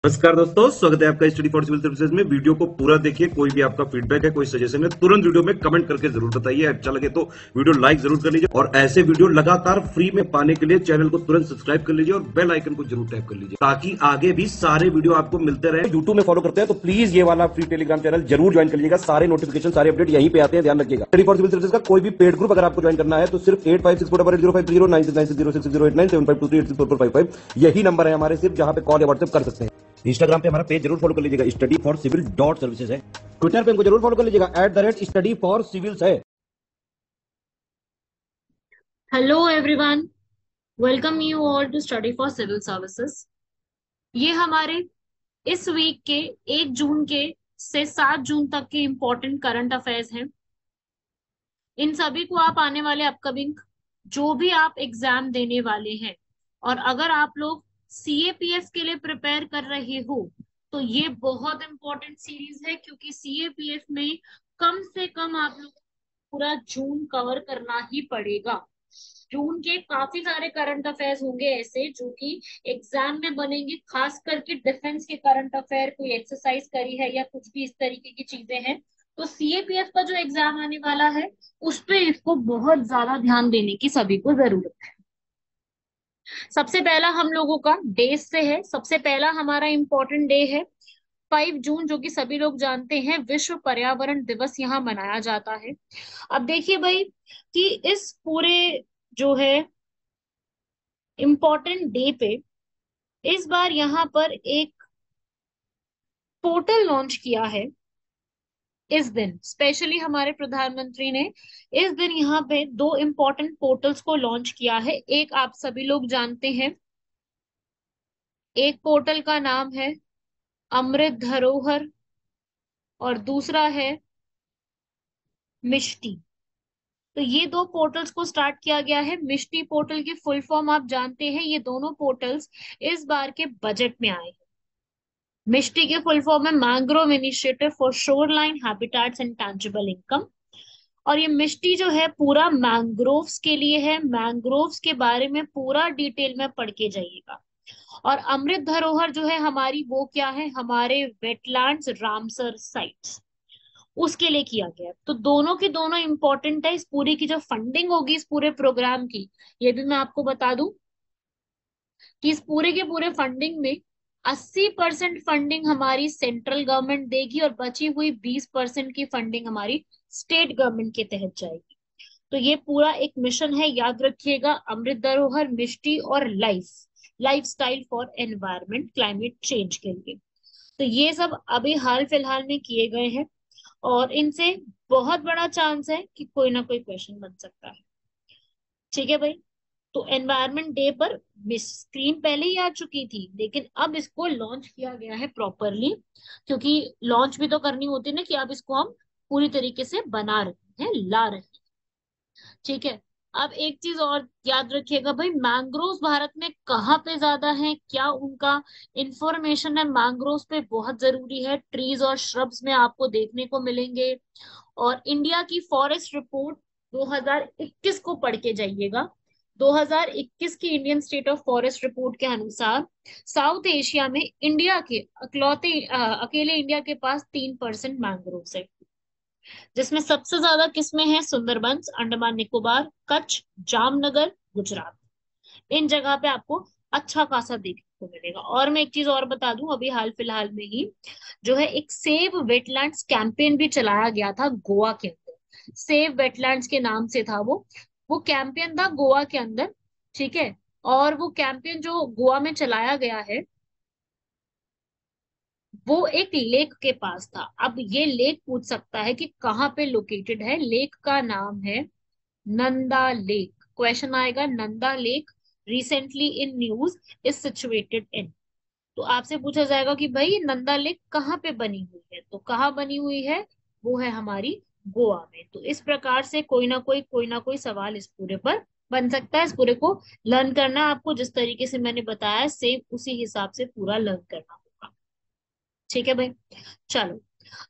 नमस्कार दोस्तों, स्वागत है आपका स्टडी फॉर सिविल सर्विसेज में। वीडियो को पूरा देखिए। कोई भी आपका फीडबैक है, कोई सजेशन है, तुरंत वीडियो में कमेंट करके जरूर बताइए। अच्छा लगे तो वीडियो लाइक जरूर कर लीजिए और ऐसे वीडियो लगातार फ्री में पाने के लिए चैनल को तुरंत सब्सक्राइब कर लीजिए और बेल आइकन को जरूर टैप कर लीजिए ताकि आगे भी सारे वीडियो आपको मिलते रहे। यूट्यूब में फॉलो करते हैं तो प्लीज ये वाला फ्री टेलीग्राम चैनल जरूर ज्वाइन कर लीजिएगा। सारे नोटिफिकेशन, सारे अपडेट यहीं पे आते हैं, ध्यान रखिएगा। स्टडी फॉर सिविल सर्विसेज का कोई भी पेड ग्रुप अगर आपको ज्वाइन करना है तो सिर्फ 85648056060975238608975455 यही नंबर है हमारे, सिर्फ जहां पे कॉल या व्हाट्सएप कर सकते हैं। इंस्टाग्राम पे हमारा पेज जरूर फॉलो कर लीजिएगा, study for civil dot services है। ट्विटर पे हमको जरूर फॉलो कर लीजिएगा, @स्टडी फॉर सिविल्स है। Hello everyone, welcome you all to study for civil services. ये हमारे इस वीक के 1 जून के से 7 जून तक के इम्पोर्टेंट करंट अफेयर्स हैं। इन सभी को आप आने वाले अपकमिंग जो भी आप एग्जाम देने वाले हैं, और अगर आप लोग सीएपीएफ के लिए प्रिपेयर कर रहे हो तो ये बहुत इंपॉर्टेंट सीरीज है, क्योंकि सीएपीएफ में कम से कम आप लोग पूरा जून कवर करना ही पड़ेगा। जून के काफी सारे करंट अफेयर्स होंगे ऐसे जो कि एग्जाम में बनेंगे, खास करके डिफेंस के करंट अफेयर, कोई एक्सरसाइज करी है या कुछ भी इस तरीके की चीजें हैं। तो सीएपीएफ का जो एग्जाम आने वाला है उस पे इसको बहुत ज्यादा ध्यान देने की सभी को जरूरत है। सबसे पहला हम लोगों का डे से है। सबसे पहला हमारा इम्पोर्टेंट डे है 5 जून, जो कि सभी लोग जानते हैं विश्व पर्यावरण दिवस यहाँ मनाया जाता है। अब देखिए भाई कि इस पूरे जो है इम्पोर्टेंट डे पे इस बार यहाँ पर एक पोर्टल लॉन्च किया है। इस दिन स्पेशली हमारे प्रधानमंत्री ने इस दिन यहाँ पे दो इम्पोर्टेंट पोर्टल्स को लॉन्च किया है। एक आप सभी लोग जानते हैं, एक पोर्टल का नाम है अमृत धरोहर और दूसरा है मिष्टी। तो ये दो पोर्टल्स को स्टार्ट किया गया है। मिष्टी पोर्टल की फुल फॉर्म आप जानते हैं। ये दोनों पोर्टल्स इस बार के बजट में आए हैं। मिष्टी के फुल फॉर्म है mangrove initiative for shoreline habitats and tangible income. और ये मिष्टी जो है पूरा मैंग्रोव्स के लिए है। मैंग्रोव्स के बारे में पूरा डिटेल में पढ़ के जाइएगा। और अमृत धरोहर जो है हमारी, वो क्या है, हमारे वेटलैंड्स रामसर साइट्स, उसके लिए किया गया है। तो दोनों के दोनों इंपॉर्टेंट है। इस पूरी की जो फंडिंग होगी इस पूरे प्रोग्राम की, ये भी मैं आपको बता दूं कि इस पूरे के पूरे फंडिंग में 80% फंडिंग हमारी सेंट्रल गवर्नमेंट देगी और बची हुई 20% की फंडिंग हमारी स्टेट गवर्नमेंट के तहत जाएगी। तो ये पूरा एक मिशन है, याद रखिएगा। अमृत धरोहर, मिष्टी और life style for environment climate change के लिए। तो ये सब अभी हाल फिलहाल में किए गए हैं और इनसे बहुत बड़ा चांस है कि कोई ना कोई क्वेश्चन बन सकता है। ठीक है भाई। तो एनवायरनमेंट डे पर स्क्रीन पहले ही आ चुकी थी, लेकिन अब इसको लॉन्च किया गया है प्रॉपरली, क्योंकि लॉन्च भी तो करनी होती है ना, कि अब इसको हम पूरी तरीके से बना रहे हैं, ला रहे हैं। ठीक है। अब एक चीज और याद रखिएगा भाई, मैंग्रोव्स भारत में कहाँ पे ज्यादा है, क्या उनका इंफॉर्मेशन है मैंग्रोव्स पे, बहुत जरूरी है। ट्रीज और श्रब्स में आपको देखने को मिलेंगे। और इंडिया की फॉरेस्ट रिपोर्ट 2021 को पढ़ के जाइएगा। 2021 की Indian state of forest report के अनुसार साउथ एशिया में इंडिया के अकेले इंडिया के पास 3% मैंग्रोव्स है, जिसमें सबसे ज्यादा किस्में हैं सुंदरबंस, अंडमान निकोबार, कच्छ, जामनगर, गुजरात। इन जगह पे आपको अच्छा खासा देखने को मिलेगा। और मैं एक चीज और बता दूं, अभी हाल फिलहाल में ही जो है एक सेव वेटलैंड्स कैंपेन भी चलाया गया था गोवा के अंदर। सेव वेटलैंड्स के नाम से था वो कैंपेन था गोवा के अंदर। ठीक है। और वो कैंपेन जो गोवा में चलाया गया है वो एक लेक के पास था। अब ये लेक पूछ सकता है कि कहाँ पे लोकेटेड है। लेक का नाम है नंदा लेक। क्वेश्चन आएगा, Nanda lake recently in news is situated in. तो आपसे पूछा जाएगा कि भाई नंदा लेक कहाँ पे बनी हुई है, तो कहाँ बनी हुई है, वो है हमारी गोवा में। तो इस प्रकार से कोई ना कोई सवाल इस पूरे पर बन सकता है। इस पूरे को लर्न करना है आपको, जिस तरीके से मैंने बताया सेम उसी हिसाब से पूरा लर्न करना होगा। ठीक है भाई। चलो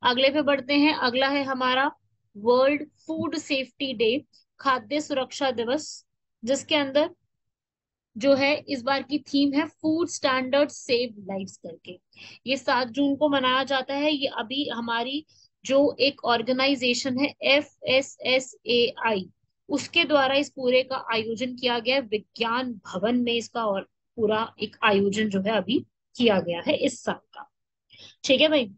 अगले पे बढ़ते हैं। अगला है हमारा वर्ल्ड फूड सेफ्टी डे, खाद्य सुरक्षा दिवस, जिसके अंदर जो है इस बार की थीम है फूड स्टैंडर्ड सेव लाइव्स करके। ये 7 जून को मनाया जाता है। ये अभी हमारी जो एक ऑर्गेनाइजेशन है FSSAI, उसके द्वारा इस पूरे का आयोजन किया गया है। विज्ञान भवन में इसका और पूरा एक आयोजन जो है अभी किया गया है इस साल का। ठीक है भाई।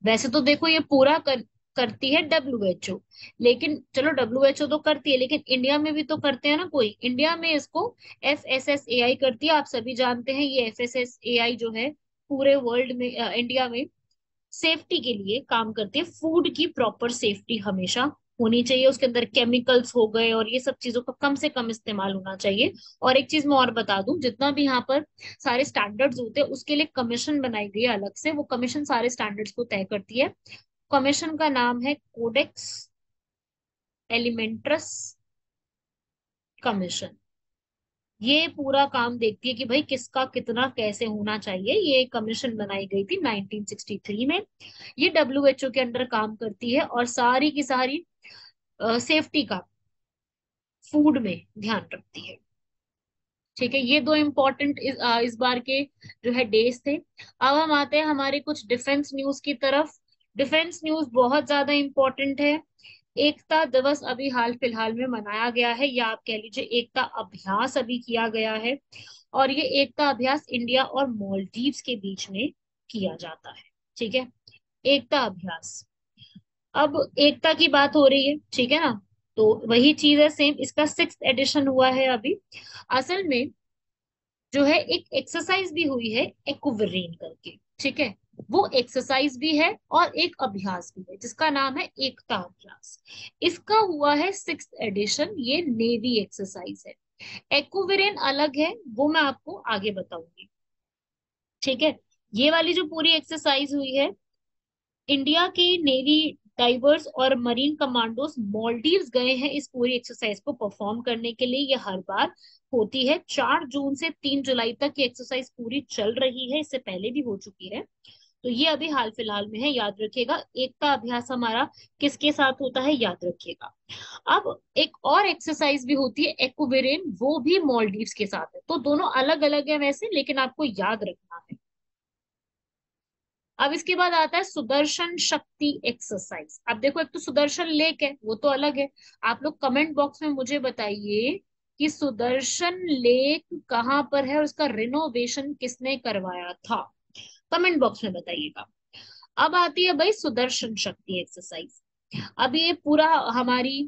वैसे तो देखो ये पूरा करती है WHO, लेकिन चलो WHO तो करती है, लेकिन इंडिया में भी तो करते हैं ना कोई। इंडिया में इसको FSSAI करती है। आप सभी जानते हैं ये FSSAI जो है पूरे वर्ल्ड में इंडिया में सेफ्टी के लिए काम करती है। फूड की प्रॉपर सेफ्टी हमेशा होनी चाहिए, उसके अंदर केमिकल्स हो गए और ये सब चीजों का कम से कम इस्तेमाल होना चाहिए। और एक चीज मैं और बता दूं, जितना भी यहाँ पर सारे स्टैंडर्ड्स होते हैं उसके लिए कमीशन बनाई गई है अलग से। वो कमीशन सारे स्टैंडर्ड्स को तय करती है। कमीशन का नाम है कोडेक्स एलिमेंट्रस कमीशन। ये पूरा काम देखती है कि भाई किसका कितना कैसे होना चाहिए। ये कमीशन बनाई गई थी 1963 में। ये WHO के अंडर काम करती है और सारी की सारी सेफ्टी का फूड में ध्यान रखती है। ठीक है, ये दो इम्पोर्टेंट इस बार के जो है डेज थे। अब हम आते हैं हमारे कुछ डिफेंस न्यूज की तरफ। डिफेंस न्यूज बहुत ज्यादा इम्पोर्टेंट है। एकता दिवस अभी हाल फिलहाल में मनाया गया है, या आप कह लीजिए एकता अभ्यास अभी किया गया है। और ये एकता अभ्यास इंडिया और मालदीव्स के बीच में किया जाता है। ठीक है, एकता अभ्यास। अब एकता की बात हो रही है, ठीक है ना, तो वही चीज है सेम। इसका 6th एडिशन हुआ है अभी। असल में जो है एक एक्सरसाइज भी हुई है एक्वेरिन करके। ठीक है, वो एक्सरसाइज भी है और एक अभ्यास भी है जिसका नाम है एकता अभ्यास। इसका हुआ है 6th एडिशन। ये नेवी एक्सरसाइज है। एक्वेरिन अलग है, वो मैं आपको आगे बताऊंगी। ठीक है, ये वाली जो पूरी एक्सरसाइज हुई है, इंडिया के नेवी डाइवर्स और मरीन कमांडोज मॉलडीव्स गए हैं इस पूरी एक्सरसाइज को परफॉर्म करने के लिए। ये हर बार होती है। 4 जून से 3 जुलाई तक ये एक्सरसाइज पूरी चल रही है, इससे पहले भी हो चुकी है। तो ये अभी हाल फिलहाल में है, याद रखिएगा। एकता अभ्यास हमारा किसके साथ होता है, याद रखिएगा। अब एक और एक्सरसाइज भी होती है एक्वेरिन, वो भी मॉलडीव्स के साथ है। तो दोनों अलग अलग है वैसे, लेकिन आपको याद रखना है। अब इसके बाद आता है सुदर्शन शक्ति एक्सरसाइज। अब देखो, एक तो सुदर्शन लेक है, वो तो अलग है। आप लोग कमेंट बॉक्स में मुझे बताइए कि सुदर्शन लेक कहाँ पर है और उसका रिनोवेशन किसने करवाया था। कमेंट बॉक्स में बताइएगा। अब आती है भाई सुदर्शन शक्ति एक्सरसाइज। अब ये पूरा हमारी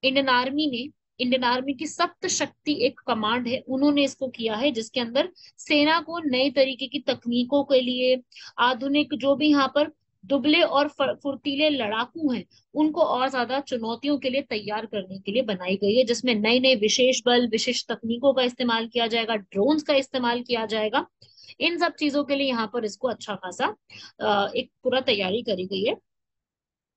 इंडियन आर्मी ने, इंडियन आर्मी की सप्त शक्ति एक कमांड है, उन्होंने इसको किया है, जिसके अंदर सेना को नई तरीके की तकनीकों के लिए, आधुनिक जो भी यहाँ पर दुबले और फुर्तीले लड़ाकू हैं, उनको और ज्यादा चुनौतियों के लिए तैयार करने के लिए बनाई गई है। जिसमें नई नई विशेष बल, विशेष तकनीकों का इस्तेमाल किया जाएगा, ड्रोन्स का इस्तेमाल किया जाएगा। इन सब चीजों के लिए यहाँ पर इसको अच्छा खासा एक पूरा तैयारी करी गई है।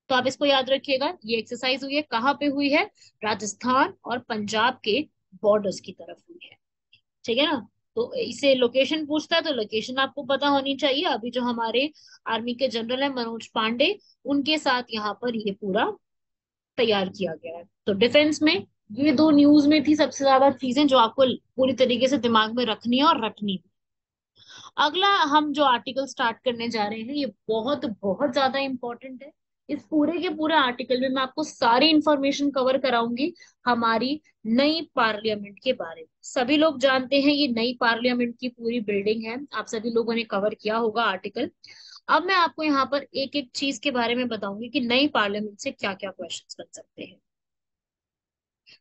तो आप इसको याद रखिएगा। ये एक्सरसाइज हुई है कहाँ पे हुई है, राजस्थान और पंजाब के बॉर्डर्स की तरफ हुई है। ठीक है ना। तो इसे लोकेशन पूछता है तो लोकेशन आपको पता होनी चाहिए। अभी जो हमारे आर्मी के जनरल है मनोज पांडे, उनके साथ यहाँ पर ये पूरा तैयार किया गया है। तो डिफेंस में ये दो न्यूज में थी सबसे ज्यादा चीजें जो आपको पूरी तरीके से दिमाग में रखनी है और रटनी भी। अगला हम जो आर्टिकल स्टार्ट करने जा रहे हैं, ये बहुत बहुत ज्यादा इंपॉर्टेंट है। इस पूरे के पूरे आर्टिकल में मैं आपको सारी इंफॉर्मेशन कवर कराऊंगी हमारी नई पार्लियामेंट के बारे में। सभी लोग जानते हैं ये नई पार्लियामेंट की पूरी बिल्डिंग है, आप सभी लोगों ने कवर किया होगा आर्टिकल। अब मैं आपको यहाँ पर एक एक चीज के बारे में बताऊंगी कि नई पार्लियामेंट से क्या क्या क्वेश्चंस बन सकते हैं।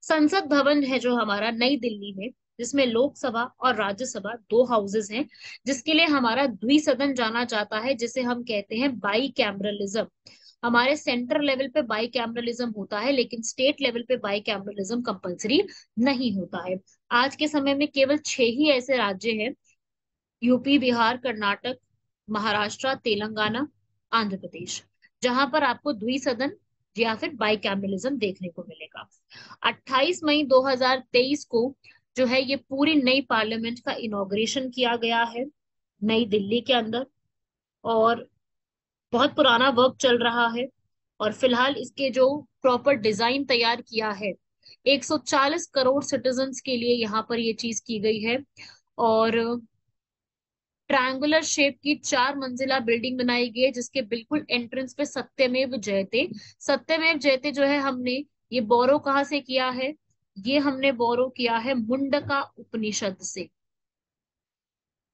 संसद भवन है जो हमारा नई दिल्ली में, जिसमें लोकसभा और राज्यसभा दो हाउसेस हैं, जिसके लिए हमारा द्विसदन जाना जाता है, जिसे हम कहते हैं बाई कैमरलिज्म। हमारे सेंटर लेवल पे बाई कैमरलिज्म होता है, लेकिन स्टेट लेवल पे बाई कैमरलिज्म कंपलसरी नहीं होता है। आज के समय में केवल 6 ही ऐसे राज्य हैं, यूपी, बिहार, कर्नाटक, महाराष्ट्र, तेलंगाना, आंध्र प्रदेश, जहां पर आपको द्विसदन या फिर बाइकैमरलिज्म देखने को मिलेगा। 28 मई 2023 को जो है ये पूरी नई पार्लियामेंट का इनॉग्रेशन किया गया है नई दिल्ली के अंदर। और बहुत पुराना वर्क चल रहा है और फिलहाल इसके जो प्रॉपर डिजाइन तैयार किया है 140 करोड़ सिटीजन्स के लिए यहाँ पर ये चीज की गई है। और ट्रायंगुलर शेप की 4 मंजिला बिल्डिंग बनाई गई है, जिसके बिल्कुल एंट्रेंस पे सत्यमेव जयते। सत्यमेव जयते जो है, हमने ये बोरो कहाँ से किया है? ये हमने बोरो किया है मुंडका उपनिषद से।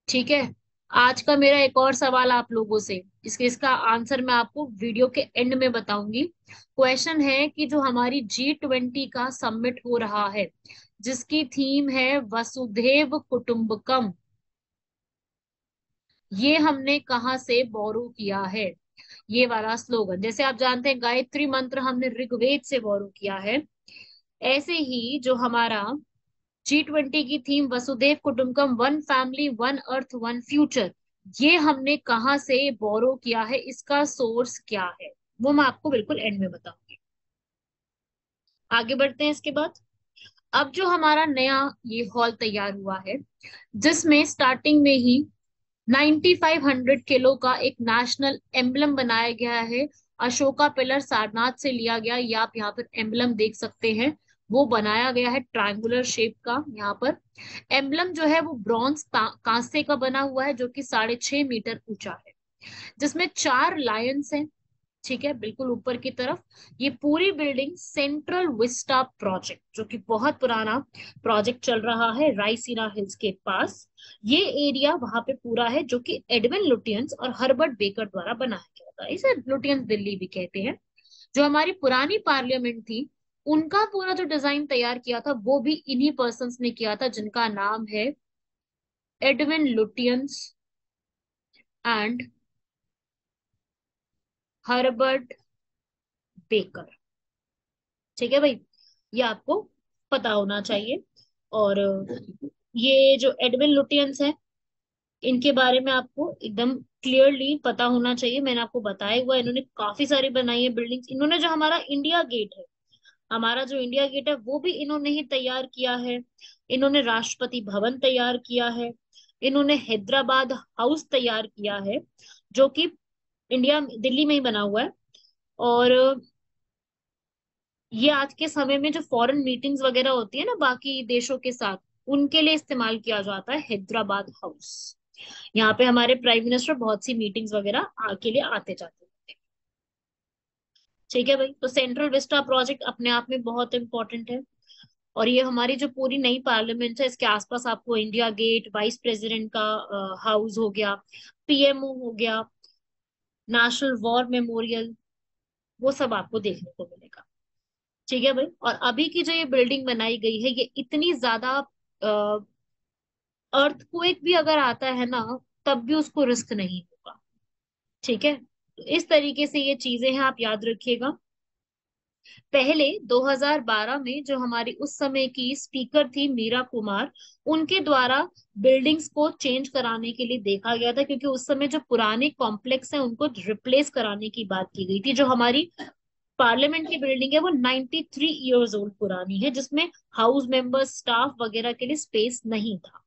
ठीक है। आज का मेरा एक और सवाल आप लोगों से, इसका आंसर मैं आपको वीडियो के एंड में बताऊंगी। क्वेश्चन है कि जो हमारी G20 का समिट हो रहा है, जिसकी थीम है वसुधैव कुटुंबकम, ये हमने कहाँ से बोरो किया है? ये वाला स्लोगन, जैसे आप जानते हैं गायत्री मंत्र हमने ऋग्वेद से बोरो किया है, ऐसे ही जो हमारा G20 की थीम वसुधैव कुटुंबकम, one family one earth one future, ये हमने कहाँ से बोरो किया है? इसका सोर्स क्या है? वो मैं आपको बिल्कुल एंड में बताऊंगी। आगे बढ़ते हैं इसके बाद। अब जो हमारा नया ये हॉल तैयार हुआ है, जिसमें स्टार्टिंग में ही 9500 किलो का एक नेशनल एम्बलम बनाया गया है। अशोका पिलर सारनाथ से लिया गया, ये आप यहाँ पर एम्बलम देख सकते हैं। वो बनाया गया है ट्रायंगुलर शेप का। यहाँ पर एम्बलम जो है वो ब्रॉन्ज कांसे का बना हुआ है, जो कि 6.5 मीटर ऊंचा है, जिसमें 4 लायंस हैं। ठीक है, बिल्कुल ऊपर की तरफ। ये पूरी बिल्डिंग सेंट्रल विस्टा प्रोजेक्ट, जो कि बहुत पुराना प्रोजेक्ट चल रहा है रायसीना हिल्स के पास, ये एरिया वहां पे पूरा है, जो कि एडविन लुटियंस और हर्बर्ट बेकर द्वारा बनाया गया था। इसे लुटियंस दिल्ली भी कहते हैं। जो हमारी पुरानी पार्लियामेंट थी, उनका पूरा जो डिजाइन तैयार किया था, वो भी इन्हीं पर्सन्स ने किया था, जिनका नाम है Edwin Lutyens and Herbert baker. ठीक है भाई, ये आपको पता होना चाहिए। और ये जो एडविन लुटियंस है, इनके बारे में आपको एकदम क्लियरली पता होना चाहिए। मैंने आपको बताया हुआ है, इन्होंने काफी सारी बनाई है बिल्डिंग्स। इन्होंने जो हमारा इंडिया गेट है, हमारा जो इंडिया गेट है, वो भी इन्होंने ही तैयार किया है। इन्होंने राष्ट्रपति भवन तैयार किया है। इन्होंने हैदराबाद हाउस तैयार किया है, जो कि इंडिया दिल्ली में ही बना हुआ है। और ये आज के समय में जो फॉरेन मीटिंग्स वगैरह होती है ना बाकी देशों के साथ, उनके लिए इस्तेमाल किया जाता है हैदराबाद हाउस। यहाँ पे हमारे प्राइम मिनिस्टर बहुत सी मीटिंग्स वगैरह के लिए आते जाते हैं। ठीक है भाई, तो सेंट्रल विस्टा प्रोजेक्ट अपने आप में बहुत इंपॉर्टेंट है। और ये हमारी जो पूरी नई पार्लियामेंट है, इसके आसपास आपको इंडिया गेट, वाइस प्रेसिडेंट का हाउस हो गया, पीएमओ हो गया, नेशनल वॉर मेमोरियल, वो सब आपको देखने को मिलेगा। ठीक है भाई, और अभी की जो ये बिल्डिंग बनाई गई है, ये इतनी ज्यादा अर्थक्वेक भी अगर आता है ना, तब भी उसको रिस्क नहीं होगा। ठीक है, तो इस तरीके से ये चीजें हैं, आप याद रखिएगा। पहले 2012 में जो हमारी उस समय की स्पीकर थी मीरा कुमार, उनके द्वारा बिल्डिंग्स को चेंज कराने के लिए देखा गया था, क्योंकि उस समय जो पुराने कॉम्प्लेक्स हैं उनको रिप्लेस कराने की बात की गई थी। जो हमारी पार्लियामेंट की बिल्डिंग है वो 93 ईयर्स ओल्ड पुरानी है, जिसमें हाउस मेंबर्स स्टाफ वगैरह के लिए स्पेस नहीं था।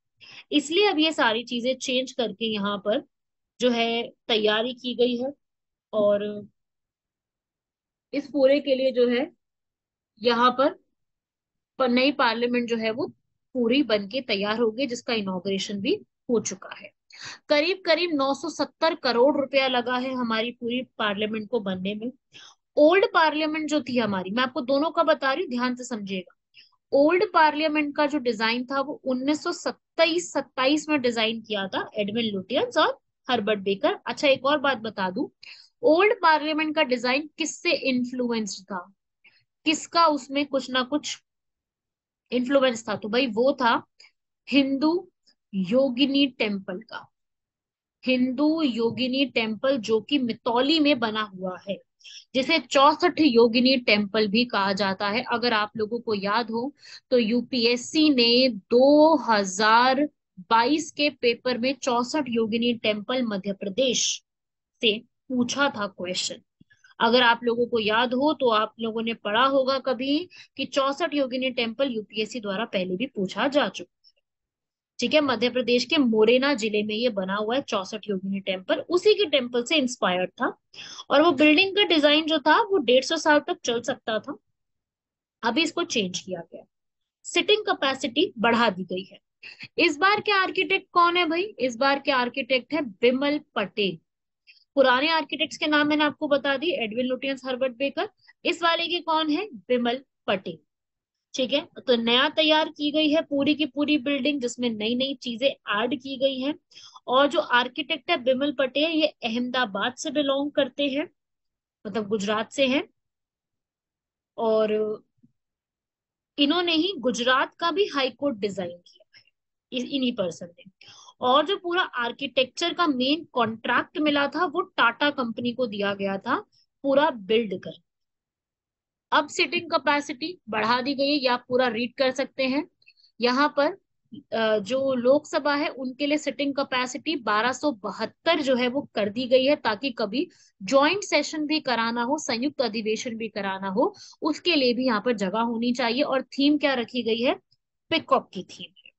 इसलिए अब ये सारी चीजें चेंज करके यहाँ पर जो है तैयारी की गई है। और इस पूरे के लिए जो है यहाँ पर नई पार्लियामेंट जो है वो पूरी बन के तैयार हो गई, जिसका इनॉग्रेशन भी हो चुका है। करीब करीब 970 करोड़ रुपया लगा है हमारी पूरी पार्लियामेंट को बनने में। ओल्ड पार्लियामेंट जो थी हमारी, मैं आपको दोनों का बता रही हूँ, ध्यान से समझिएगा। ओल्ड पार्लियामेंट का जो डिजाइन था वो 1927 में डिजाइन किया था एडविन लुटियंस और हर्बर्ट बेकर। अच्छा, एक और बात बता दूं, ओल्ड पार्लियामेंट का डिजाइन किससे इन्फ्लुएंस्ड था? किसका उसमें कुछ ना कुछ इन्फ्लुएंस था? तो भाई वो था हिंदू योगिनी टेम्पल का। हिंदू योगिनी टेम्पल, जो कि मितौली में बना हुआ है, जिसे 64 योगिनी टेम्पल भी कहा जाता है। अगर आप लोगों को याद हो, तो यूपीएससी ने 2022 के पेपर में 64 योगिनी टेम्पल मध्य प्रदेश से पूछा था क्वेश्चन। अगर आप लोगों को याद हो तो आप लोगों ने पढ़ा होगा कभी कि 64 योगिनी टेम्पल यूपीएससी द्वारा पहले भी पूछा जा चुका। ठीक है, मध्य प्रदेश के मोरेना जिले में ये बना हुआ है 64 योगिनी टेम्पल, उसी के टेम्पल से इंस्पायर्ड था। और वो बिल्डिंग का डिजाइन जो था वो 150 साल तक चल सकता था। अभी इसको चेंज किया गया, सिटिंग कैपेसिटी बढ़ा दी गई है। इस बार के आर्किटेक्ट कौन है भाई? इस बार के आर्किटेक्ट है बिमल पटेल। पुराने आर्किटेक्ट्स के नाम मैंने आपको बता दी, एडविन लुटियंस, हर्बर्ट बेकर। इस वाले के कौन है? बिमल पटेल। ठीक है, तो नया तैयार की गई है पूरी की पूरी बिल्डिंग, जिसमें नई नई चीजें ऐड की गई हैं। और जो आर्किटेक्ट है बिमल पटेल, ये अहमदाबाद से बिलोंग करते हैं, मतलब गुजरात से हैं। और इन्होंने ही गुजरात का भी हाई कोर्ट डिजाइन किया है, इन्हीं पर्सन ने। और जो पूरा आर्किटेक्चर का मेन कॉन्ट्रैक्ट मिला था वो टाटा कंपनी को दिया गया था, पूरा बिल्ड कर। अब सीटिंग कैपेसिटी बढ़ा दी गई है, या आप पूरा रीड कर सकते हैं यहाँ पर। जो लोकसभा है उनके लिए सिटिंग कैपेसिटी 1272 जो है वो कर दी गई है, ताकि कभी ज्वाइंट सेशन भी कराना हो, संयुक्त अधिवेशन भी कराना हो, उसके लिए भी यहाँ पर जगह होनी चाहिए। और थीम क्या रखी गई है? पिकॉक की थीम है।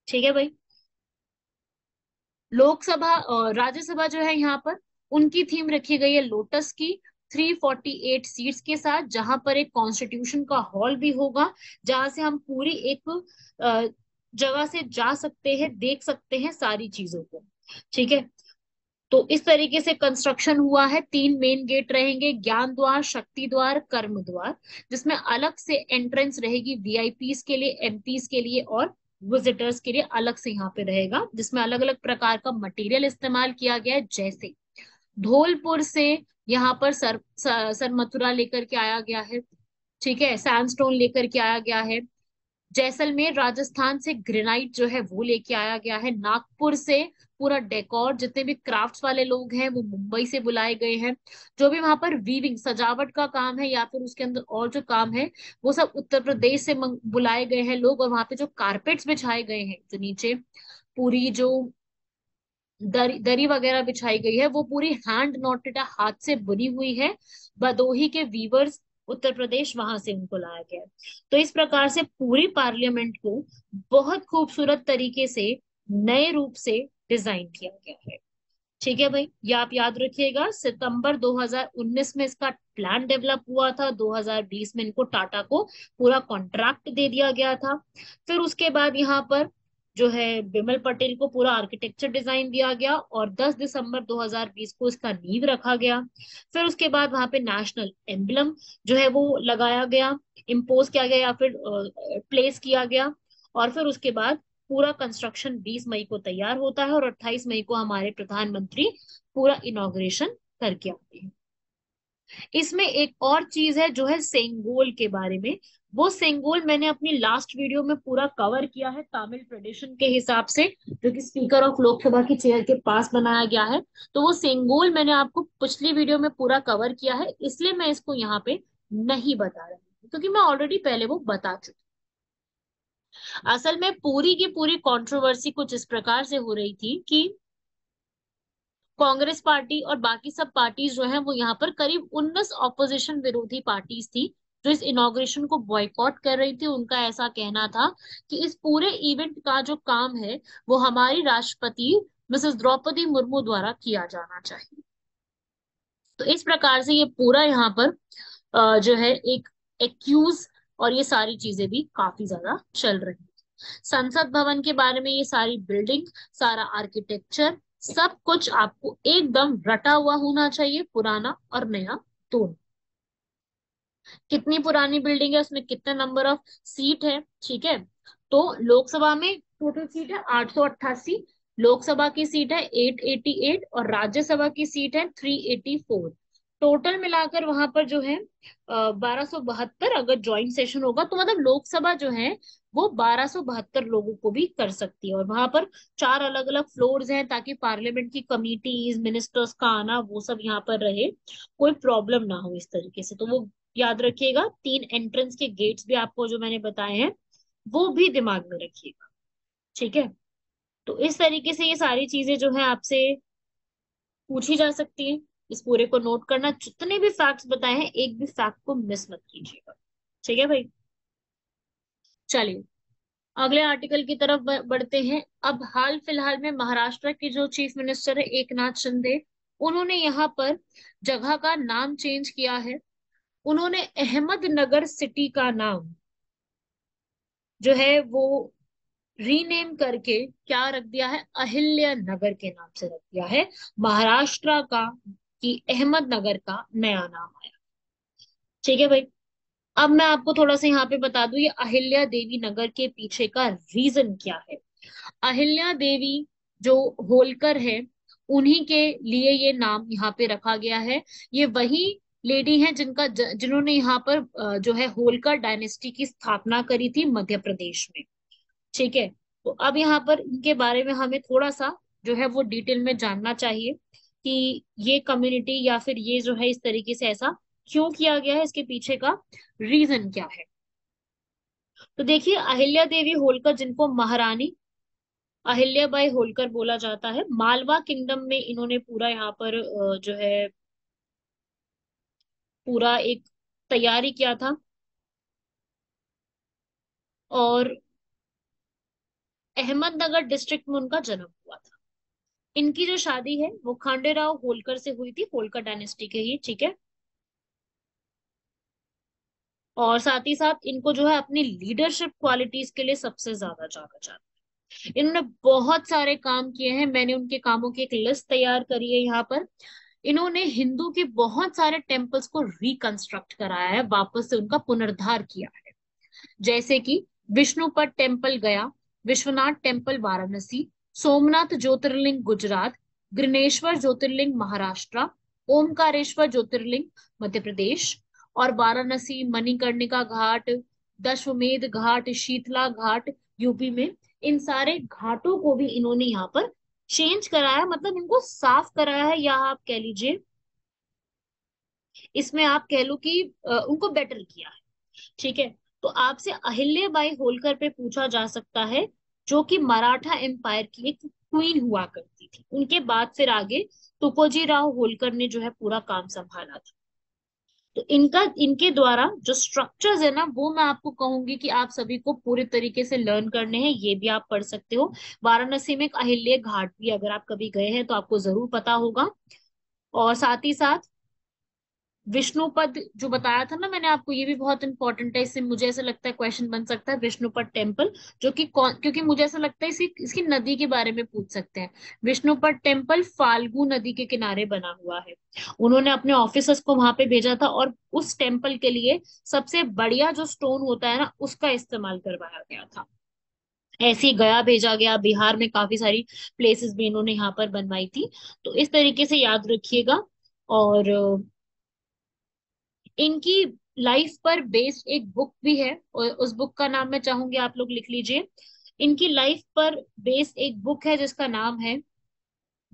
ठीक है भाई। लोकसभा और राज्यसभा जो है यहाँ पर, उनकी थीम रखी गई है लोटस की, 348 सीट्स के साथ, जहां पर एक कॉन्स्टिट्यूशन का हॉल भी होगा, जहां से हम पूरी एक अ, जगह से जा सकते हैं, देख सकते हैं सारी चीजों को। ठीक है, तो इस तरीके से कंस्ट्रक्शन हुआ है। 3 मेन गेट रहेंगे, ज्ञान द्वार, शक्ति द्वार, कर्म द्वार, जिसमें अलग से एंट्रेंस रहेगी वीआईपीस के लिए, एमपीस के लिए और विजिटर्स के लिए अलग से यहाँ पे रहेगा, जिसमें अलग अलग प्रकार का मटेरियल इस्तेमाल किया गया है। जैसे धौलपुर से यहाँ पर सर मथुरा लेकर के आया गया है। ठीक है, सैंडस्टोन लेकर के आया गया है। जैसलमेर राजस्थान से ग्रेनाइट जो है वो लेके आया गया है। नागपुर से पूरा डेकोर, जितने भी क्राफ्ट्स वाले लोग हैं वो मुंबई से बुलाए गए हैं। जो भी वहां पर वीविंग, सजावट का काम है या फिर उसके अंदर और जो काम है, वो सब उत्तर प्रदेश से बुलाए गए हैं लोग। और वहां पे जो कारपेट्स बिछाए गए हैं, जो नीचे पूरी जो दरी दरी वगैरह बिछाई गई है, वो पूरी हैंड नॉटेड, हाथ से बुनी हुई है। भदोही के वीवर्स, उत्तर प्रदेश, वहां से उनको लाया गया है। तो इस प्रकार से पूरी पार्लियामेंट को बहुत खूबसूरत तरीके से नए रूप से डिजाइन किया गया है। ठीक है भाई, ये आप याद रखिएगा। सितंबर 2019 में इसका प्लान डेवलप हुआ था, 2020 में इनको टाटा को पूरा कॉन्ट्रैक्ट दे दिया गया था। फिर उसके बाद यहाँ पर जो है बिमल पटेल को पूरा आर्किटेक्चर डिजाइन दिया गया, और 10 दिसंबर 2020 को इसका नींव रखा गया। फिर उसके बाद वहां पे नेशनल एम्बलम जो है वो लगाया गया, इम्पोज किया गया या फिर प्लेस किया गया। और फिर उसके बाद पूरा कंस्ट्रक्शन 20 मई को तैयार होता है, और 28 मई को हमारे प्रधानमंत्री पूरा इनॉग्रेशन करके आते हैं। इसमें एक और चीज है जो है सेंगोल के बारे में। वो सेंगोल मैंने अपनी लास्ट वीडियो में पूरा कवर किया है, तामिल ट्रेडिशन के हिसाब से, जो कि स्पीकर ऑफ लोकसभा की चेयर के पास बनाया गया है। तो वो सेंगोल मैंने आपको पिछली वीडियो में पूरा कवर किया है, इसलिए मैं इसको यहाँ पे नहीं बता रही हूँ, क्योंकि मैं ऑलरेडी पहले वो बता चुकी। असल में पूरी की पूरी कंट्रोवर्सी कुछ इस प्रकार से हो रही थी कि कांग्रेस पार्टी और बाकी सब पार्टीज जो है वो यहाँ पर करीब 19 ऑपोजिशन विरोधी पार्टीज थी, जो इस इनॉग्रेशन को बॉयकॉट कर रही थी। उनका ऐसा कहना था कि इस पूरे इवेंट का जो काम है वो हमारी राष्ट्रपति मिसेस द्रौपदी मुर्मू द्वारा किया जाना चाहिए। तो इस प्रकार से ये पूरा यहाँ पर जो है एक एक्यूज, और ये सारी चीजें भी काफी ज्यादा चल रही है। संसद भवन के बारे में ये सारी बिल्डिंग, सारा आर्किटेक्चर, सब कुछ आपको एकदम रटा हुआ होना चाहिए, पुराना और नया दोनों। कितनी पुरानी बिल्डिंग है, उसमें कितने नंबर ऑफ सीट है? ठीक है, तो लोकसभा में टोटल सीट है 888, लोकसभा की सीट है 888, और राज्यसभा की सीट है 384। टोटल मिलाकर वहां पर जो है 1272, अगर ज्वाइंट सेशन होगा तो मतलब लोकसभा जो है वो 1272 लोगों को भी कर सकती है। और वहां पर 4 अलग अलग फ्लोर्स हैं, ताकि पार्लियामेंट की कमिटीज, मिनिस्टर्स का आना वो सब यहाँ पर रहे, कोई प्रॉब्लम ना हो इस तरीके से। तो वो याद रखिएगा। 3 एंट्रेंस के गेट्स भी आपको जो मैंने बताए हैं वो भी दिमाग में रखिएगा। ठीक है, तो इस तरीके से ये सारी चीजें जो है आपसे पूछी जा सकती है। इस पूरे को नोट करना, जितने भी फैक्ट्स बताए हैं एक भी फैक्ट को मिस मत कीजिएगा। ठीक है भाई, चलिए अगले आर्टिकल की तरफ बढ़ते हैं। अब हाल फिलहाल में महाराष्ट्र के जो चीफ मिनिस्टर है एकनाथ शिंदे, उन्होंने यहाँ पर जगह का नाम चेंज किया है। उन्होंने अहमदनगर सिटी का नाम जो है वो रीनेम करके क्या रख दिया है, अहिल्या नगर के नाम से रख दिया है। महाराष्ट्र का कि अहमदनगर का नया नाम आया। ठीक है भाई। अब मैं आपको थोड़ा सा यहाँ पे बता दूं ये अहिल्या देवी नगर के पीछे का रीजन क्या है। अहिल्या देवी जो होलकर है, उन्हीं के लिए ये नाम यहाँ पे रखा गया है। ये वही लेडी है जिन्होंने यहाँ पर जो है होलकर डायनेस्टी की स्थापना करी थी मध्य प्रदेश में। ठीक है। तो अब यहाँ पर इनके बारे में हमें थोड़ा सा जो है वो डिटेल में जानना चाहिए कि ये कम्युनिटी या फिर ये जो है इस तरीके से ऐसा क्यों किया गया है, इसके पीछे का रीजन क्या है। तो देखिए अहिल्या देवी होलकर, जिनको महारानी अहिल्याबाई होलकर बोला जाता है, मालवा किंगडम में इन्होंने पूरा यहाँ पर जो है पूरा एक तैयारी किया था। और अहमदनगर डिस्ट्रिक्ट में उनका जन्म हुआ था। इनकी जो शादी है वो खांडेराव होलकर से हुई थी, होलकर डायनेस्टी के ही। ठीक है। और साथ ही साथ इनको जो है अपनी लीडरशिप क्वालिटीज के लिए सबसे ज्यादा जाना जाता है। इन्होंने बहुत सारे काम किए हैं, मैंने उनके कामों की एक लिस्ट तैयार करी है यहाँ पर। इन्होंने हिंदू के बहुत सारे टेम्पल्स को रिकंस्ट्रक्ट कराया है, वापस से उनका पुनरुद्धार किया है। जैसे कि विष्णुपद टेम्पल गया, विश्वनाथ टेम्पल वाराणसी, सोमनाथ ज्योतिर्लिंग गुजरात, गृनेश्वर ज्योतिर्लिंग महाराष्ट्र, ओमकारेश्वर ज्योतिर्लिंग मध्य प्रदेश, और वाराणसी, मणिकर्णिका घाट, दशमेध घाट, शीतला घाट यूपी में। इन सारे घाटों को भी इन्होंने यहाँ पर चेंज कराया, मतलब इनको साफ कराया है, या आप कह लीजिए इसमें आप कह लो कि उनको बेटर किया है। ठीक है। तो आपसे अहिल्याबाई होलकर पे पूछा जा सकता है, जो कि मराठा एम्पायर की एक क्वीन हुआ करती थी। उनके बाद फिर आगे तुकोजी राव होलकर ने जो है पूरा काम संभाला था। तो इनके द्वारा जो स्ट्रक्चर्स है ना, वो मैं आपको कहूंगी कि आप सभी को पूरे तरीके से लर्न करने हैं, ये भी आप पढ़ सकते हो। वाराणसी में एक अहिल्य घाट भी अगर आप कभी गए हैं तो आपको जरूर पता होगा। और साथ ही साथ विष्णुपद जो बताया था ना मैंने आपको, ये भी बहुत इंपॉर्टेंट है। इससे मुझे ऐसा लगता है क्वेश्चन बन सकता है विष्णुपद टेम्पल, जो कि कौन, क्योंकि मुझे ऐसा लगता है इसकी नदी के बारे में पूछ सकते हैं। विष्णुपद टेम्पल फाल्गु नदी के किनारे बना हुआ है। उन्होंने अपने ऑफिसर्स को वहां पे भेजा था, और उस टेम्पल के लिए सबसे बढ़िया जो स्टोन होता है ना, उसका इस्तेमाल करवाया गया था। ऐसे ही गया भेजा गया, बिहार में काफी सारी प्लेसेस भी इन्होंने यहाँ पर बनवाई थी। तो इस तरीके से याद रखिएगा। और इनकी लाइफ पर बेस्ड एक बुक भी है, और उस बुक का नाम मैं चाहूंगी आप लोग लिख लीजिए। इनकी लाइफ पर बेस्ड एक बुक है जिसका नाम है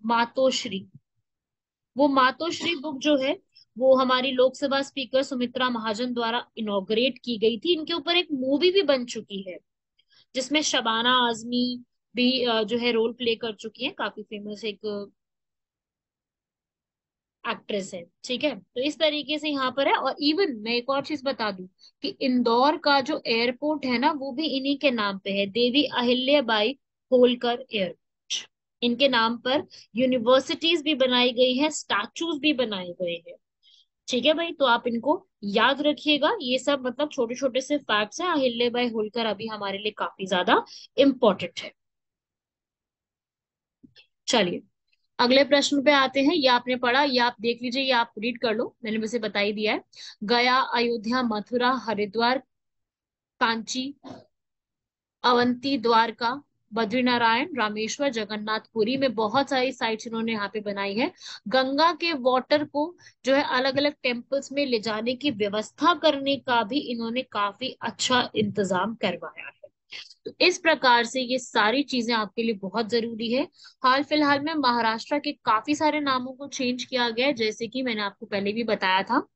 मातोश्री। वो मातोश्री बुक जो है वो हमारी लोकसभा स्पीकर सुमित्रा महाजन द्वारा इनॉग्रेट की गई थी। इनके ऊपर एक मूवी भी बन चुकी है, जिसमें शबाना आजमी भी जो है रोल प्ले कर चुकी है, काफी फेमस एक एक्ट्रेस है। ठीक है। तो इस तरीके से यहाँ पर है। और इवन मैं एक और चीज बता दूं कि इंदौर का जो एयरपोर्ट है ना, वो भी इन्हीं के नाम पे है, देवी अहिल्याबाई होलकर एयरपोर्ट। इनके नाम पर यूनिवर्सिटीज भी बनाई गई है, स्टैचूज भी बनाए गए हैं। ठीक है भाई। तो आप इनको याद रखिएगा, ये सब मतलब छोटे छोटे से फैक्ट्स हैं। अहिल्याबाई होलकर अभी हमारे लिए काफी ज्यादा इम्पोर्टेंट है। चलिए अगले प्रश्न पे आते हैं। ये आपने पढ़ा, ये आप देख लीजिए, ये आप रीड कर लो, मैंने वैसे बता ही दिया है। गया, अयोध्या, मथुरा, हरिद्वार, कांची, अवंती, द्वारका, बद्रीनारायण, रामेश्वर, जगन्नाथपुरी में बहुत सारी साइट्स इन्होंने यहाँ पे बनाई है। गंगा के वाटर को जो है अलग अलग टेम्पल्स में ले जाने की व्यवस्था करने का भी इन्होंने काफी अच्छा इंतजाम करवाया है। तो इस प्रकार से ये सारी चीजें आपके लिए बहुत जरूरी है। हाल फिलहाल में महाराष्ट्र के काफी सारे नामों को चेंज किया गया है, जैसे कि मैंने आपको पहले भी बताया था,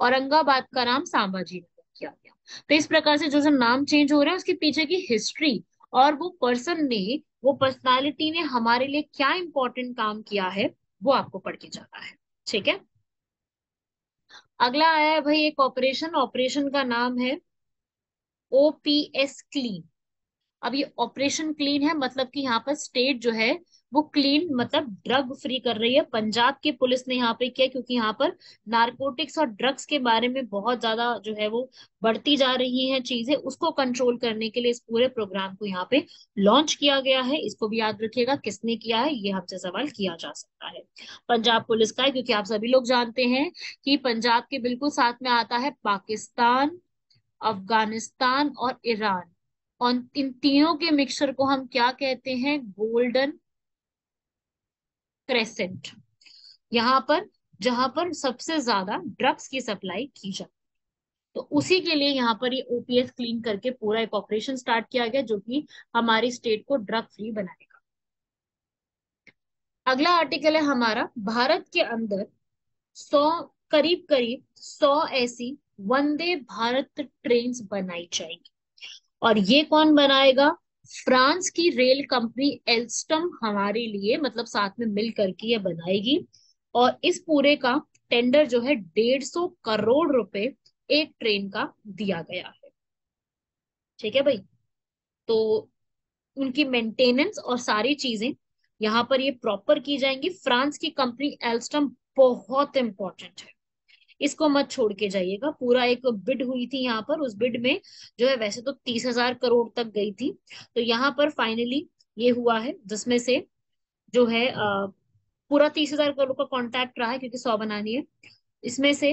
औरंगाबाद का नाम संभाजी नगर किया गया। तो इस प्रकार से जो जो नाम चेंज हो रहे हैं उसके पीछे की हिस्ट्री, और वो पर्सन ने, वो पर्सनालिटी ने हमारे लिए क्या इंपॉर्टेंट काम किया है, वो आपको पढ़ के जाना है। ठीक है। अगला आया है भाई एक ऑपरेशन, ऑपरेशन का नाम है ओपीएस क्लीन। अब ये ऑपरेशन क्लीन है, मतलब कि यहाँ पर स्टेट जो है वो क्लीन मतलब ड्रग फ्री कर रही है। पंजाब की पुलिस ने यहाँ पे किया, क्योंकि यहाँ पर नारकोटिक्स और ड्रग्स के बारे में बहुत ज्यादा जो है वो बढ़ती जा रही हैं चीजें, उसको कंट्रोल करने के लिए इस पूरे प्रोग्राम को यहाँ पे लॉन्च किया गया है। इसको भी याद रखिएगा, किसने किया है ये हमसे सवाल किया जा सकता है। पंजाब पुलिस का है, क्योंकि आप सभी लोग जानते हैं कि पंजाब के बिल्कुल साथ में आता है पाकिस्तान, अफगानिस्तान और ईरान। और इन तीनों के मिक्सचर को हम क्या कहते हैं? Golden crescent. यहाँ पर जहां पर सबसे ज्यादा ड्रग्स की सप्लाई की जाती है, तो उसी के लिए यहाँ पर ये ओपीएस क्लीन करके पूरा एक ऑपरेशन स्टार्ट किया गया, जो कि हमारी स्टेट को ड्रग फ्री बनाएगा। अगला आर्टिकल है हमारा, भारत के अंदर 100, करीब करीब 100 ऐसी वंदे भारत ट्रेन बनाई जाएगी। और ये कौन बनाएगा? फ्रांस की रेल कंपनी एल्स्टम हमारे लिए मतलब साथ में मिल करके ये बनाएगी। और इस पूरे का टेंडर जो है 150 करोड़ रुपए एक ट्रेन का दिया गया है। ठीक है भाई। तो उनकी मेंटेनेंस और सारी चीजें यहाँ पर ये प्रॉपर की जाएंगी। फ्रांस की कंपनी एल्स्टम बहुत इंपॉर्टेंट है, इसको मत छोड़ के जाइएगा। पूरा एक बिड हुई थी यहाँ पर, उस बिड में जो है वैसे तो 30,000 करोड़ तक गई थी, तो यहाँ पर फाइनली ये हुआ है, जिसमें से जो है पूरा 30,000 करोड़ का कॉन्ट्रैक्ट रहा है, क्योंकि 100 बनानी है। इसमें से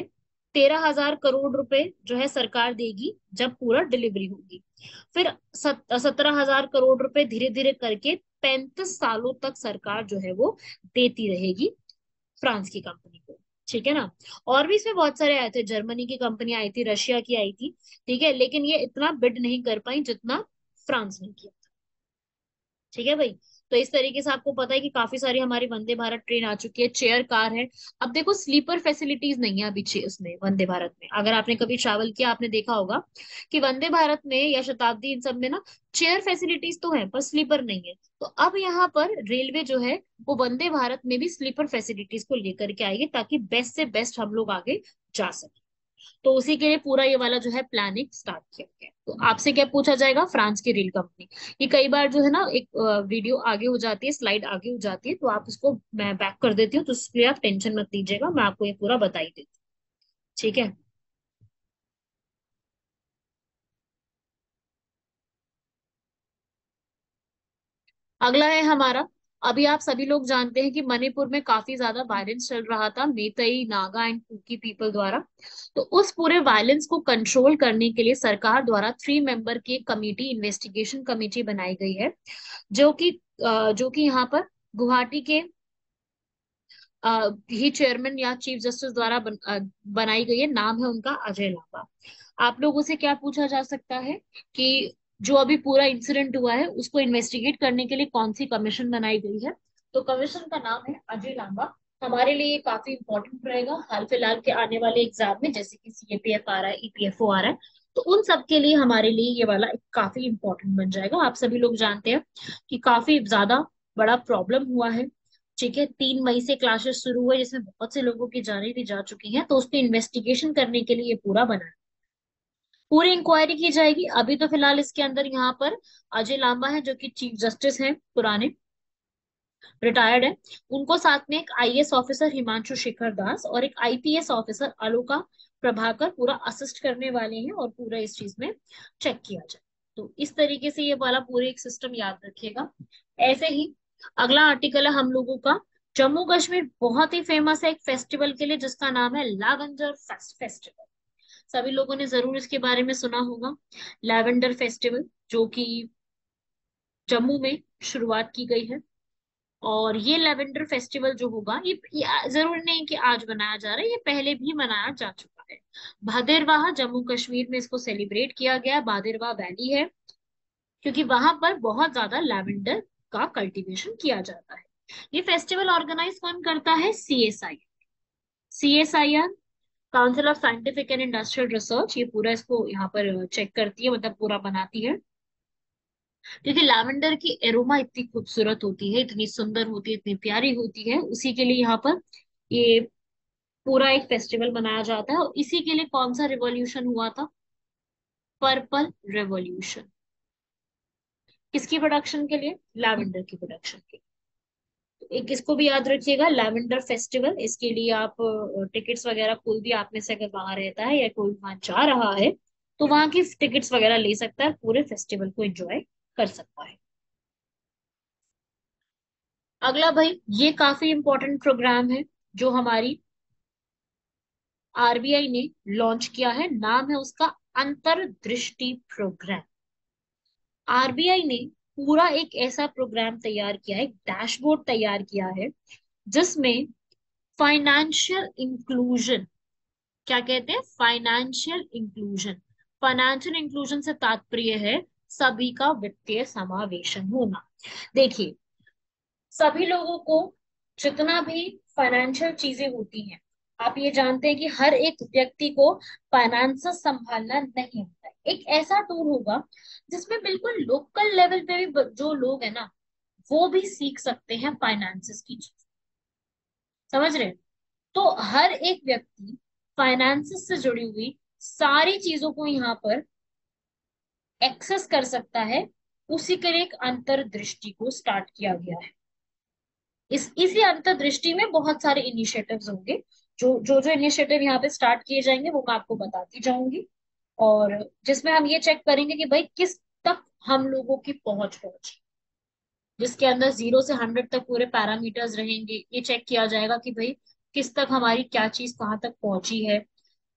13,000 करोड़ रुपए जो है सरकार देगी जब पूरा डिलीवरी होगी। फिर 17,000 करोड़ रुपए धीरे धीरे करके 35 सालों तक सरकार जो है वो देती रहेगी फ्रांस की कंपनी को। ठीक है ना। और भी इसमें बहुत सारे आए थे, जर्मनी की कंपनी आई थी, रशिया की आई थी। ठीक है, लेकिन ये इतना बिड नहीं कर पाई जितना फ्रांस ने किया। ठीक है भाई। तो इस तरीके से आपको पता है कि काफी सारी हमारी वंदे भारत ट्रेन आ चुकी है, चेयर कार है। अब देखो स्लीपर फैसिलिटीज नहीं है अभी उसमें वंदे भारत में। अगर आपने कभी ट्रैवल किया आपने देखा होगा कि वंदे भारत में या शताब्दी इन सब में ना चेयर फैसिलिटीज तो है पर स्लीपर नहीं है। तो अब यहाँ पर रेलवे जो है वो वंदे भारत में भी स्लीपर फैसिलिटीज को लेकर के आएगी, ताकि बेस्ट से बेस्ट हम लोग आगे जा सके। तो उसी के लिए पूरा ये वाला जो है प्लानिंग स्टार्ट किया गया है। तो आपसे क्या पूछा जाएगा? फ्रांस की रेल कंपनी। ये कई बार जो है ना एक वीडियो आगे हो जाती है, स्लाइड आगे हो जाती है, तो आप इसको मैं बैक कर देती हूँ, तो इसलिए आप टेंशन मत लीजिएगा, मैं आपको ये पूरा बता ही देती हूँ। ठीक है। अगला है हमारा, अभी आप सभी लोग जानते हैं कि मणिपुर में काफी ज्यादा वायलेंस चल रहा था Meitei, Naga and cookie people द्वारा। तो उस पूरे वायलेंस को कंट्रोल करने के लिए सरकार द्वारा 3 मेंबर की कमेटी, इन्वेस्टिगेशन कमेटी बनाई गई है, जो कि यहाँ पर गुवाहाटी के ही चेयरमैन या चीफ जस्टिस द्वारा बनाई गई है। नाम है उनका अजय लांबा। आप लोगों से क्या पूछा जा सकता है कि जो अभी पूरा इंसिडेंट हुआ है उसको इन्वेस्टिगेट करने के लिए कौन सी कमीशन बनाई गई है? तो कमीशन का नाम है अजय लांबा। हमारे लिए ये काफी इंपॉर्टेंट रहेगा हाल फिलहाल के आने वाले एग्जाम में, जैसे कि सीएपीएफ आ रहा है, ईपीएफओ आ रहा है। तो उन सब के लिए हमारे लिए ये वाला एक काफी इंपॉर्टेंट बन जाएगा। आप सभी लोग जानते हैं कि काफी ज्यादा बड़ा प्रॉब्लम हुआ है। ठीक है, 3 मई से क्लासेस शुरू हुए, जिसमें बहुत से लोगों की जानें भी जा चुकी हैं, तो उसको इन्वेस्टिगेशन करने के लिए ये पूरा बना है। पूरी इंक्वायरी की जाएगी। अभी तो फिलहाल इसके अंदर यहाँ पर अजय लांबा है, जो कि चीफ जस्टिस हैं, पुराने रिटायर्ड है। उनको साथ में एक आईएएस ऑफिसर हिमांशु शेखर दास और एक आईपीएस ऑफिसर आलोका प्रभाकर पूरा असिस्ट करने वाले हैं, और पूरा इस चीज में चेक किया जाए। तो इस तरीके से ये वाला पूरे एक सिस्टम याद रखिएगा। ऐसे ही अगला आर्टिकल है हम लोगों का, जम्मू कश्मीर बहुत ही फेमस है एक फेस्टिवल के लिए, जिसका नाम है लैवेंडर फेस्टिवल। सभी लोगों ने जरूर इसके बारे में सुना होगा। लैवेंडर फेस्टिवल जो कि जम्मू में शुरुआत की गई है। और ये लेवेंडर फेस्टिवल जो होगा ये जरूरी नहीं कि आज मनाया जा रहा है, ये पहले भी मनाया जा चुका है। भादेरवाह जम्मू कश्मीर में इसको सेलिब्रेट किया गया। भादेरवाह वैली है, क्योंकि वहां पर बहुत ज्यादा लेवेंडर का कल्टीवेशन किया जाता है। ये फेस्टिवल ऑर्गेनाइज कौन करता है? CSI. CSIR, council of scientific and industrial research, ये पूरा इसको यहाँ पर चेक करती है, मतलब पूरा बनाती है। क्योंकि लैवेंडर की एरोमा इतनी खूबसूरत होती है, इतनी सुंदर होती है, इतनी प्यारी होती है, उसी के लिए यहाँ पर ये पूरा एक फेस्टिवल मनाया जाता है। और इसी के लिए कौन सा रिवॉल्यूशन हुआ था? Purple revolution. किसकी प्रोडक्शन के लिए? लैवेंडर की प्रोडक्शन के लिए। एक इसको भी याद रखिएगा, लैवेंडर फेस्टिवल, इसके लिए आप टिकट्स वगैरह, कोई भी आप में से अगर वहां रहता है या कोई वहां जा रहा है तो वहां की टिकट्स वगैरह ले सकता है, पूरे फेस्टिवल को एंजॉय कर सकता है। अगला भाई, ये काफी इंपॉर्टेंट प्रोग्राम है जो हमारी आरबीआई ने लॉन्च किया है, नाम है उसका अंतर्दृष्टि प्रोग्राम। आरबीआई ने पूरा एक ऐसा प्रोग्राम तैयार किया है, एक डैशबोर्ड तैयार किया है, जिसमें फाइनेंशियल इंक्लूजन, क्या कहते हैं, फाइनेंशियल इंक्लूजन, फाइनेंशियल इंक्लूजन से तात्पर्य है सभी का वित्तीय समावेशन होना। देखिए, सभी लोगों को जितना भी फाइनेंशियल चीजें होती हैं, आप ये जानते हैं कि हर एक व्यक्ति को फाइनेंस संभालना नहीं होता है। एक ऐसा टूल होगा जिसमें बिल्कुल लोकल लेवल पे भी जो लोग है ना, वो भी सीख सकते हैं फाइनेंसेस की चीज। समझ रहे हैं? तो हर एक व्यक्ति फाइनेंसेस से जुड़ी हुई सारी चीजों को यहाँ पर एक्सेस कर सकता है। उसी के लिए एक अंतर्दृष्टि को स्टार्ट किया गया है। इसी अंतर्दृष्टि में बहुत सारे इनिशिएटिव्स होंगे। जो इनिशिएटिव यहाँ पे स्टार्ट किए जाएंगे वो मैं आपको बताती जाऊंगी, और जिसमें हम ये चेक करेंगे कि भाई किस तक हम लोगों की पहुंच पहुंची, जिसके अंदर 0 से 100 तक पूरे पैरामीटर्स रहेंगे। ये चेक किया जाएगा कि भाई किस तक हमारी क्या चीज कहाँ तक पहुंची है।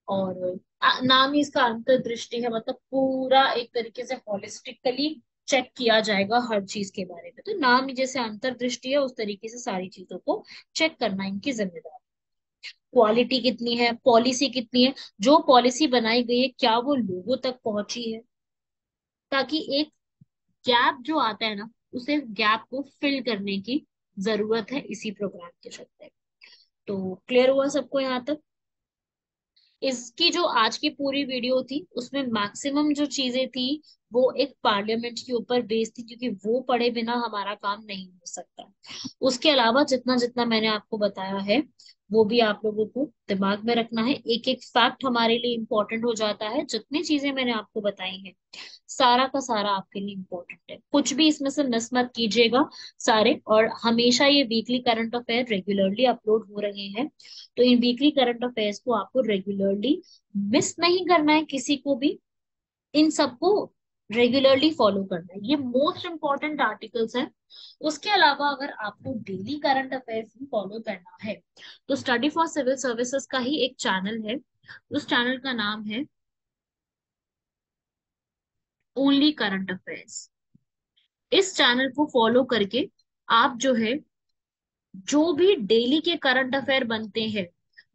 और नाम ही इसका अंतर्दृष्टि है, मतलब पूरा एक तरीके से हॉलिस्टिकली चेक किया जाएगा हर चीज के बारे में। तो नाम ही जैसे अंतर्दृष्टि है, उस तरीके से सारी चीजों को चेक करना इनकी जिम्मेदारी। क्वालिटी कितनी है, पॉलिसी कितनी है, जो पॉलिसी बनाई गई है क्या वो लोगों तक पहुंची है, ताकि एक गैप जो आता है ना, उसे गैप को फिल करने की जरूरत है इसी प्रोग्राम के चलते। तो क्लियर हुआ सबको यहाँ तक? इसकी जो आज की पूरी वीडियो थी उसमें मैक्सिमम जो चीजें थी वो एक पार्लियामेंट के ऊपर बेस्ड थी, क्योंकि वो पढ़े बिना हमारा काम नहीं हो सकता। उसके अलावा जितना जितना मैंने आपको बताया है वो भी आप लोगों को दिमाग में रखना है। एक एक फैक्ट हमारे लिए इंपॉर्टेंट हो जाता है। जितनी चीजें मैंने आपको बताई हैं सारा का सारा आपके लिए इम्पोर्टेंट है, कुछ भी इसमें से मिस मत कीजिएगा सारे। और हमेशा ये weekly current affair regularly upload हो रहे हैं, तो इन वीकली करंट अफेयर्स को आपको रेगुलरली मिस नहीं करना है किसी को भी, इन सबको रेगुलरली फॉलो करना है। ये मोस्ट इंपॉर्टेंट आर्टिकल्स हैं। उसके अलावा अगर आपको डेली करंट अफेयर्स भी फॉलो करना है तो स्टडी फॉर सिविल सर्विसेज का ही एक चैनल है, उस चैनल का नाम है ओनली करंट अफेयर्स। इस चैनल को फॉलो करके आप जो है, जो भी डेली के करंट अफेयर बनते हैं,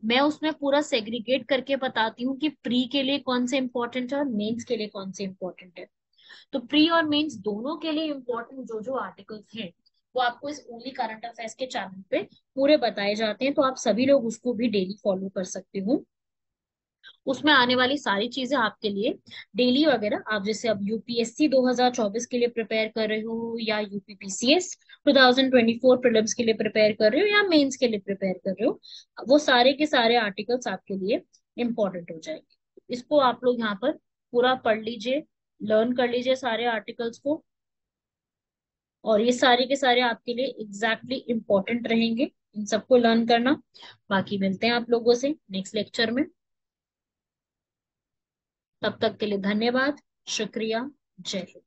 मैं उसमें पूरा सेग्रीगेट करके बताती हूँ कि प्री के लिए कौन से इंपॉर्टेंट है और मेंस के लिए कौन से इंपॉर्टेंट है। तो प्री और मेंस दोनों के लिए इंपॉर्टेंट जो जो आर्टिकल्स हैं वो आपको इस ओनली करंट अफेयर्स के चैनल पे पूरे बताए जाते हैं, तो आप सभी लोग उसको भी डेली फॉलो कर सकते हो। उसमें आने वाली सारी चीजें आपके लिए डेली वगैरह, आप जैसे अब यूपीएससी 2024 के लिए प्रिपेयर कर रहे हो, या यूपीपीसीएस 2024 प्रीलिम्स के लिए प्रिपेयर कर रहे हो, या मेंस के लिए प्रिपेयर कर रहे हो, वो सारे के सारे आर्टिकल्स आपके लिए इंपॉर्टेंट हो जाएंगे। इसको आप लोग यहाँ पर पूरा पढ़ लीजिए, लर्न कर लीजिए सारे आर्टिकल्स को, और ये सारे के सारे आपके लिए एग्जैक्टली इंपॉर्टेंट रहेंगे, इन सबको लर्न करना। बाकी मिलते हैं आप लोगों से नेक्स्ट लेक्चर में। तब तक के लिए धन्यवाद, शुक्रिया, जय हिंद।